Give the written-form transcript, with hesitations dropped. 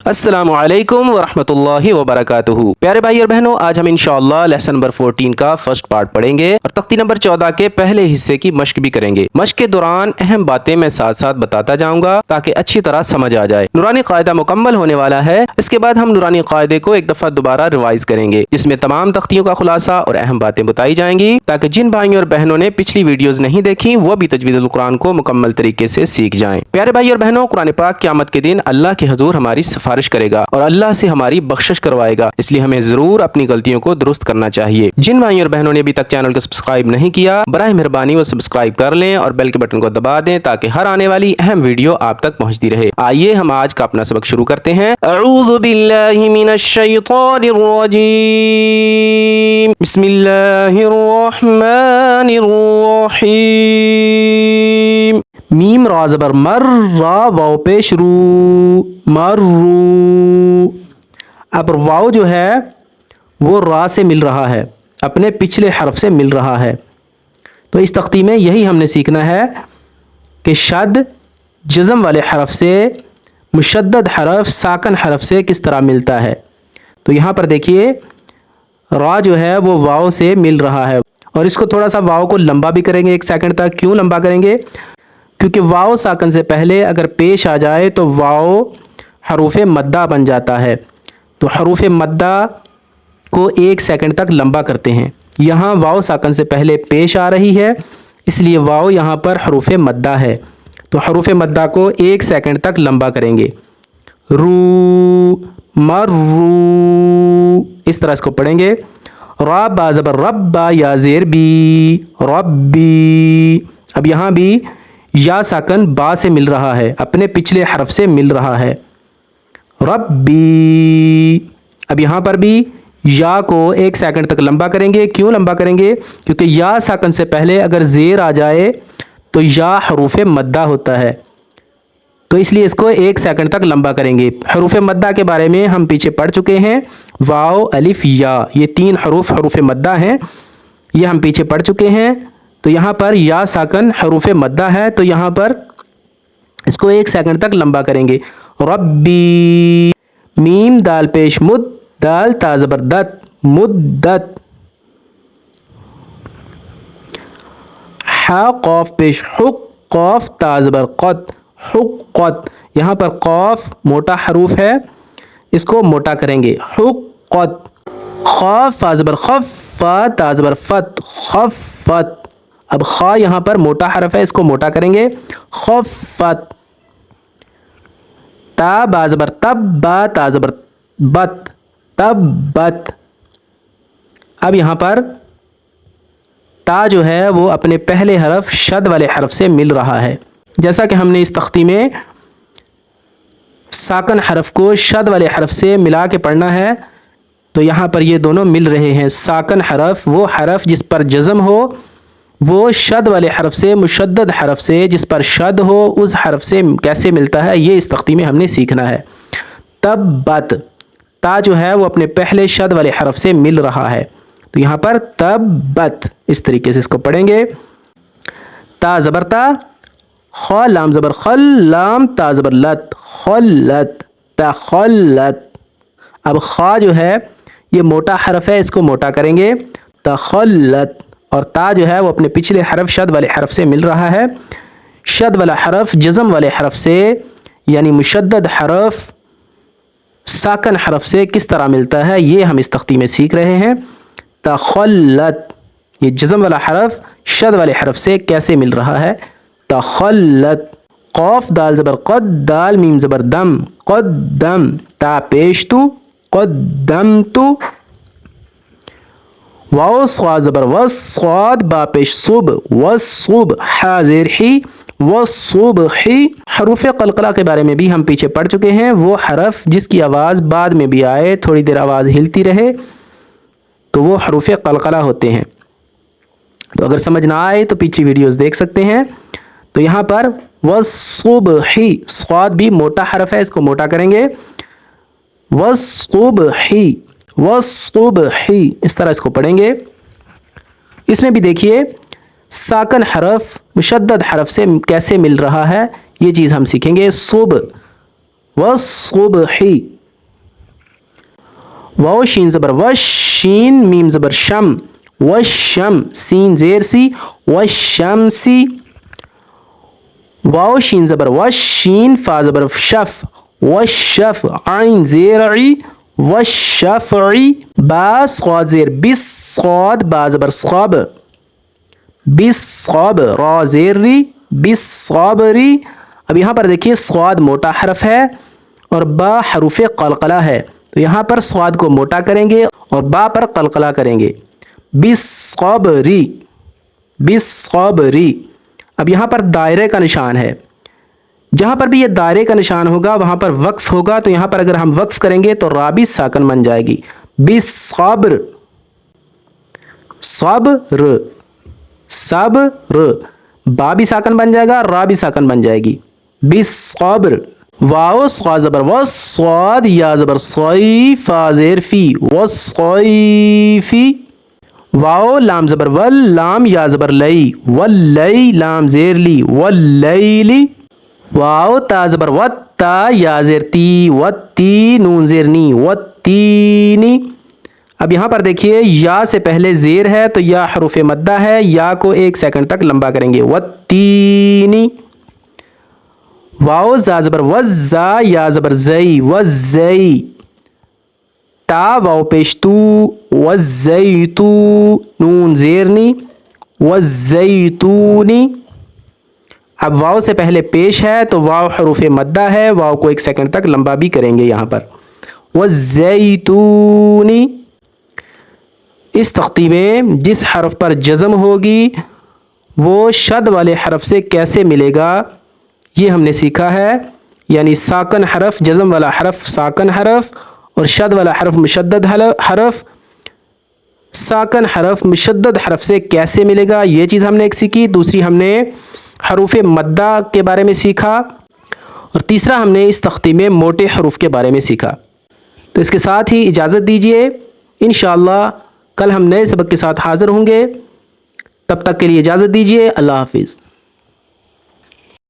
अस्सलामु अलैकुम वरहमतुल्लाहि वबरकातुहू। प्यारे भाई और बहनों, आज हम इंशाअल्लाह लेसन नंबर 14 का फर्स्ट पार्ट पढ़ेंगे और तख्ती नंबर 14 के पहले हिस्से की मश्क भी करेंगे। मश्क के दौरान अहम बातें मैं साथ साथ बताता जाऊंगा ताकि अच्छी तरह समझ आ जाए। नूरानी कायदा मुकम्मल होने वाला है। इसके बाद हम नूरानी कायदे को एक दफा दोबारा रिवाइज करेंगे, जिसमें तमाम तख्तियों का खुलासा और अहम बातें बताई जाएंगी, ताकि जिन भाइयों और बहनों ने पिछली वीडियोज नहीं देखी वो भी तजवीदुल कुरान को मुकम्मल तरीके से सीख जाएं। प्यारे भाई और बहनों, कुरान पाक क़यामत के दिन अल्लाह के हुजूर हमारी सिफारिश करेगा और अल्लाह से हमारी बख्शिश करवाएगा, इसलिए हमें जरूर अपनी गलतियों को दुरुस्त करना चाहिए। जिन भाइयों और बहनों ने अभी तक चैनल को सब्सक्राइब नहीं किया, बराए मेहरबानी वो सब्सक्राइब कर लें और बेल के बटन को दबा दें ताकि हर आने वाली अहम वीडियो आप तक पहुंचती रहे। आइए हम आज का अपना सबक शुरू करते हैं। अऊज़ु बिल्लाहि मिनश शैतानिर रजीम, बिस्मिल्लाहिर रहमानिर रहीम। मीम रा ज़बर मर, रा वाव पेश रू, मर्रू। अब वाव जो है वो रा से मिल रहा है, अपने पिछले हरफ से मिल रहा है। तो इस तख्ती में यही हमने सीखना है कि शद जज़म वाले हरफ से मुशद्दद हरफ साकन हरफ से किस तरह मिलता है। तो यहाँ पर देखिए, रा जो है वो वाव से मिल रहा है और इसको थोड़ा सा वाव को लंबा भी करेंगे 1 सेकंड तक। क्यों लंबा करेंगे? क्योंकि वाव साकन से पहले अगर पेश आ जाए तो वाव हरूफ मद्दा बन जाता है। तो हरूफ मद्दा को 1 सेकंड तक लंबा करते हैं। यहाँ वाव साकन से पहले पेश आ रही है, इसलिए वाव यहाँ पर हरूफ मद्दा है। तो हरूफ मद्दा को 1 सेकंड तक लंबा करेंगे। रू, मर्रू, इस तरह इसको पढ़ेंगे। रा बा ज़बर रब्बा, या ज़ेर बी, रब्बी। अब यहाँ भी या साकन बा से मिल रहा है, अपने पिछले हरफ से मिल रहा है, रब्बी। अब यहाँ पर भी या को 1 सेकंड तक लंबा करेंगे। क्यों लंबा करेंगे? क्योंकि या साकन से पहले अगर ज़ेर आ जाए तो या हरूफ मद्दा होता है, तो इसलिए इसको 1 सेकंड तक लंबा करेंगे। हरूफ मद्दा के बारे में हम पीछे पढ़ चुके हैं। वाव, अलिफ, या, ये 3 हरूफ मद्दा हैं, ये हम पीछे पढ़ चुके हैं। तो यहाँ पर या साकन हरूफ मद्दा है, तो यहाँ पर इसको 1 सेकंड तक लंबा करेंगे। रब्बी। मीम दाल पेश मुद, दाल ता ज़बर दत, मुद्दत। हा कौफ पेश हुक, कौफ ता ज़बर क़त, हुक्क़त। यहाँ पर कौफ मोटा हरूफ है, इसको मोटा करेंगे, हुक्क़त। ख़ाफ फा ज़बर ख़फ़, फा ता ज़बर फ़त, ख़फ़त। अब खा यहाँ पर मोटा हरफ है, इसको मोटा करेंगे, ख़फ़त। ता बा ज़बर तब, बा ता ज़बर बत, तब्बत। अब यहाँ पर ता जो है वो अपने पहले हरफ शद वाले हरफ से मिल रहा है। जैसा कि हमने इस तख्ती में साकन हरफ को शद वाले हरफ से मिला के पढ़ना है, तो यहाँ पर ये दोनों मिल रहे हैं। साकन हरफ वो हरफ जिस पर जज़म हो, वो शद वाले हरफ से मुशद्दद हरफ से जिस पर शद हो उस हरफ से कैसे मिलता है, ये इस तख्ती में हमने सीखना है। तब्बत, ता जो है वो अपने पहले शद वाले हरफ से मिल रहा है, तो यहाँ पर तब्बत, इस तरीके से इसको पढ़ेंगे। ता ज़बर ता, ख लाम ज़बर खल, लाम ता ज़बर लत, खल्लत, तखल्लत। अब खा जो है ये मोटा हरफ है, इसको मोटा करेंगे, तखल्लत। और ता जो है वो अपने पिछले हरफ शद वाले हरफ से मिल रहा है। शद वाला हरफ जज़म वाले हरफ से, यानी मुशद्दद हरफ साकन हरफ से किस तरह मिलता है, ये हम इस तख्ती में सीख रहे हैं। तखल्लत, ये जज़म वाला हरफ शद वाले हरफ से कैसे मिल रहा है, तखल्लत। क़ौफ दाल ज़बर क़द, दाल मीम ज़बर दम, क़द्दम। ता पेश तू, क़द्दमतु। वाव स्वाद ज़बर वस, स्वाद बा पेश सुब, वस्सुब। हा ज़ेर ही, वस्सुबही। हरूफ क़लक़ला के बारे में भी हम पीछे पढ़ चुके हैं। वो हरफ जिसकी आवाज़ बाद में भी आए, थोड़ी देर आवाज़ हिलती रहे, तो वो हरूफ क़लक़ला होते हैं। तो अगर समझ ना आए तो पीछे वीडियोस देख सकते हैं। तो यहाँ पर वस्सुबही, स्वाद भी मोटा हरफ है, इसको मोटा करेंगे, वस्सुबही, वस्सुबही, इस तरह इसको पढ़ेंगे। इसमें भी देखिए साकन हरफ मुशद्दद हरफ से कैसे मिल रहा है, ये चीज़ हम सीखेंगे। सुब, वस्सुबही, واو شین زبر وش، شین میم زبر شم، وشم، سین زیر سی، وشمسی. واو شین زبر وش، شین فا زبر شف، وشف، عین زیر عی، وشفعی. با صاد زیر بس، صاد با زبر صاب، بصاب، را زیر ری، بصابری. اب یہاں پر دیکھیے صاد موٹا حرف ہے اور با حروف قلقلہ ہے، تو یہاں پر صاد کو موٹا کریں گے اور با پر قلقلہ کریں گے. بصابری، بصابری. اب یہاں پر دائرے کا نشان ہے، جہاں پر بھی یہ دائرے کا نشان ہوگا وہاں پر وقف ہوگا، تو یہاں پر اگر ہم وقف کریں گے تو را بھی ساکن بن جائے گی. بصبر، صبر، صبر. با بھی ساکن بن جائے گا، را بھی ساکن بن جائے گی. بصبر. واو صاد زبر وس، صاد یا زبر صی، فا زیر فی، وصیفی. واو لام زبر ول، لام یا زبر لئی، واللئی، لام زیر لی، واللیلی. واو تا زبر وت، تا یا زیر تی، وتی، نون زیر نی، وتینی. اب یہاں پر دیکھیے یا سے پہلے زیر ہے تو یا حروف مدہ ہے، یا کو 1 سیکنڈ تک لمبا کریں گے. وتینی. واو زا زبر وز، زا یا زبر زئی، وزئی. تا واو پیش تو، وزیتو، نون زیرنی، وزیتونی. اب واو سے پہلے پیش ہے تو واو حروف مدہ ہے، واو کو 1 سیکنڈ تک لمبا بھی کریں گے یہاں پر. وزیتونی. اس تختی میں جس حرف پر جزم ہوگی وہ شد والے حرف سے کیسے ملے گا یہ ہم نے سیکھا ہے. یعنی ساکن حرف، جزم والا حرف ساکن حرف اور شد والا حرف مشدد حرف. ساکن حرف مشدد حرف سے کیسے ملے گا یہ چیز ہم نے ایک سیکھی. دوسری ہم نے حروف مدہ کے بارے میں سیکھا اور تیسرا ہم نے اس تختی میں موٹے حروف کے بارے میں سیکھا. تو اس کے ساتھ ہی اجازت دیجیے، انشاءاللہ کل ہم نئے سبق کے ساتھ حاضر ہوں گے. تب تک کے لیے اجازت دیجیے. اللہ حافظ.